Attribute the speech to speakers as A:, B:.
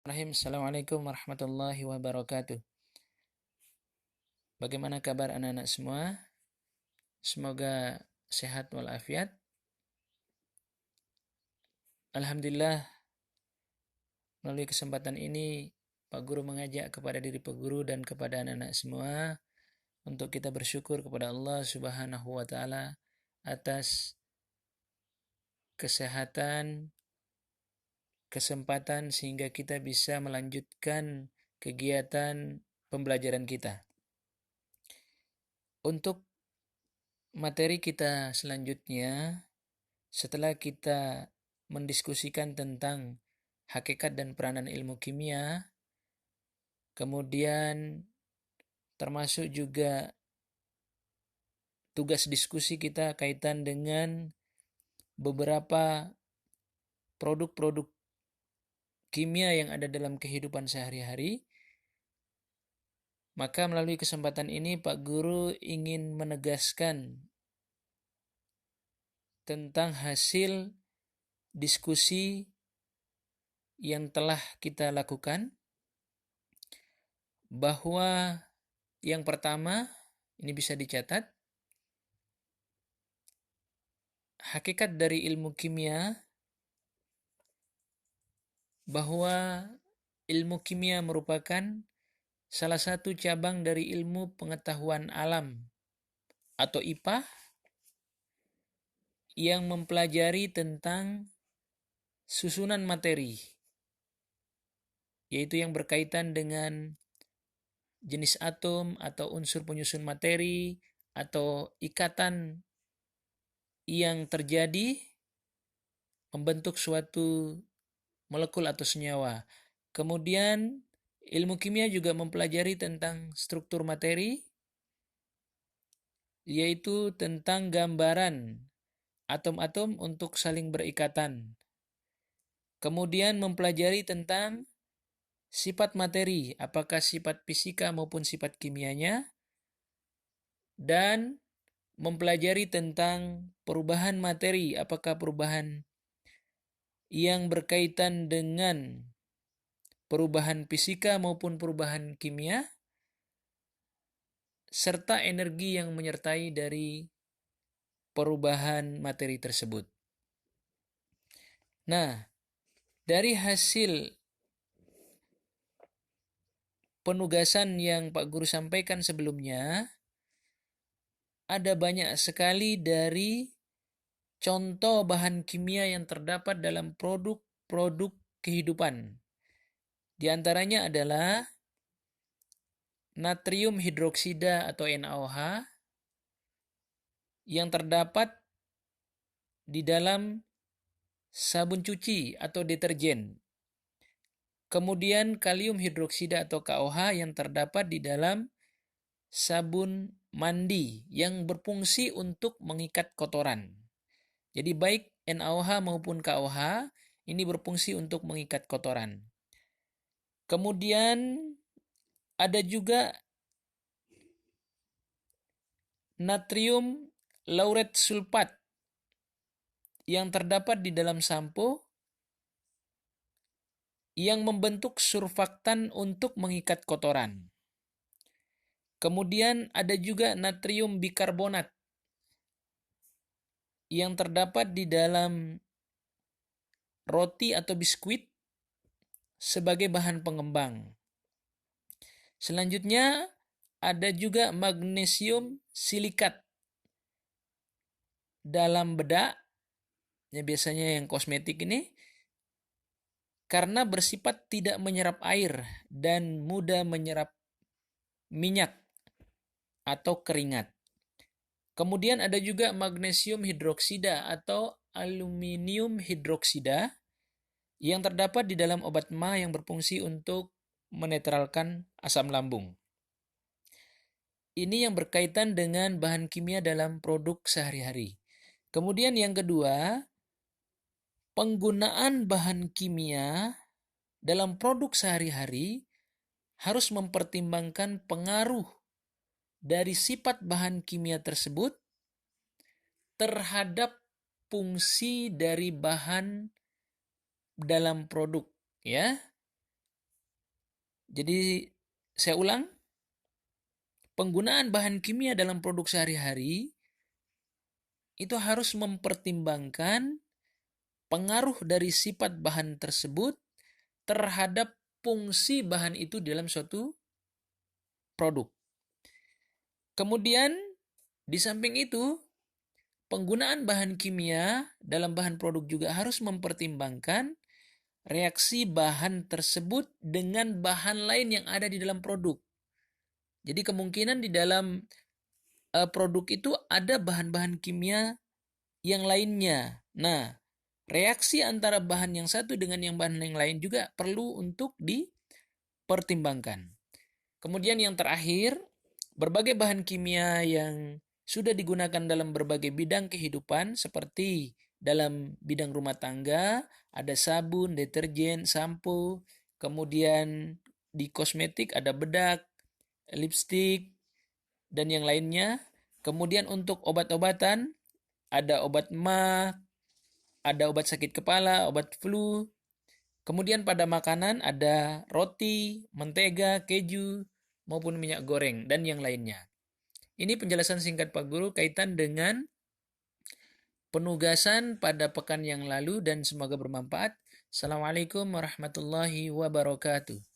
A: Assalamualaikum warahmatullahi wabarakatuh. Bagaimana kabar anak-anak semua? Semoga sehat walafiat. Alhamdulillah, melalui kesempatan ini Pak Guru mengajak kepada diri Pak Guru dan kepada anak-anak semua untuk kita bersyukur kepada Allah Subhanahu wa taala atas kesehatan, kesempatan sehingga kita bisa melanjutkan kegiatan pembelajaran kita. Untuk materi kita selanjutnya, setelah kita mendiskusikan tentang hakikat dan peranan ilmu kimia, kemudian termasuk juga tugas diskusi kita kaitan dengan beberapa produk-produk kimia yang ada dalam kehidupan sehari-hari. Maka melalui kesempatan ini Pak Guru ingin menegaskan tentang hasil diskusi yang telah kita lakukan, bahwa yang pertama, ini bisa dicatat, hakikat dari ilmu kimia, bahwa ilmu kimia merupakan salah satu cabang dari ilmu pengetahuan alam atau IPA yang mempelajari tentang susunan materi, yaitu yang berkaitan dengan jenis atom atau unsur penyusun materi atau ikatan yang terjadi membentuk suatu molekul atau senyawa. Kemudian ilmu kimia juga mempelajari tentang struktur materi, yaitu tentang gambaran atom-atom untuk saling berikatan. Kemudian mempelajari tentang sifat materi, apakah sifat fisika maupun sifat kimianya, dan mempelajari tentang perubahan materi, apakah perubahan yang berkaitan dengan perubahan fisika maupun perubahan kimia, serta energi yang menyertai dari perubahan materi tersebut. Nah, dari hasil penugasan yang Pak Guru sampaikan sebelumnya, ada banyak sekali dari contoh bahan kimia yang terdapat dalam produk-produk kehidupan. Di antaranya adalah natrium hidroksida atau NaOH yang terdapat di dalam sabun cuci atau deterjen. Kemudian kalium hidroksida atau KOH yang terdapat di dalam sabun mandi yang berfungsi untuk mengikat kotoran. Jadi baik NaOH maupun KOH ini berfungsi untuk mengikat kotoran. Kemudian ada juga natrium lauret sulfat yang terdapat di dalam sampo yang membentuk surfaktan untuk mengikat kotoran. Kemudian ada juga natrium bikarbonat yang terdapat di dalam roti atau biskuit sebagai bahan pengembang. Selanjutnya ada juga magnesium silikat dalam bedak, ya biasanya yang kosmetik ini, karena bersifat tidak menyerap air dan mudah menyerap minyak atau keringat. Kemudian ada juga magnesium hidroksida atau aluminium hidroksida yang terdapat di dalam obat MA yang berfungsi untuk menetralkan asam lambung. Ini yang berkaitan dengan bahan kimia dalam produk sehari-hari. Kemudian yang kedua, penggunaan bahan kimia dalam produk sehari-hari harus mempertimbangkan pengaruh dari sifat bahan kimia tersebut terhadap fungsi dari bahan dalam produk, ya. Jadi saya ulang, penggunaan bahan kimia dalam produk sehari-hari itu harus mempertimbangkan pengaruh dari sifat bahan tersebut terhadap fungsi bahan itu dalam suatu produk. Kemudian di samping itu, penggunaan bahan kimia dalam bahan produk juga harus mempertimbangkan reaksi bahan tersebut dengan bahan lain yang ada di dalam produk. Jadi kemungkinan di dalam produk itu ada bahan-bahan kimia yang lainnya. Nah, reaksi antara bahan yang satu dengan yang bahan yang lain juga perlu untuk dipertimbangkan. Kemudian yang terakhir, berbagai bahan kimia yang sudah digunakan dalam berbagai bidang kehidupan seperti dalam bidang rumah tangga, ada sabun, deterjen, sampo, kemudian di kosmetik ada bedak, lipstik, dan yang lainnya. Kemudian untuk obat-obatan, ada obat MA, ada obat sakit kepala, obat flu. Kemudian pada makanan ada roti, mentega, keju, maupun minyak goreng, dan yang lainnya. Ini penjelasan singkat Pak Guru kaitan dengan penugasan pada pekan yang lalu dan semoga bermanfaat. Assalamualaikum warahmatullahi wabarakatuh.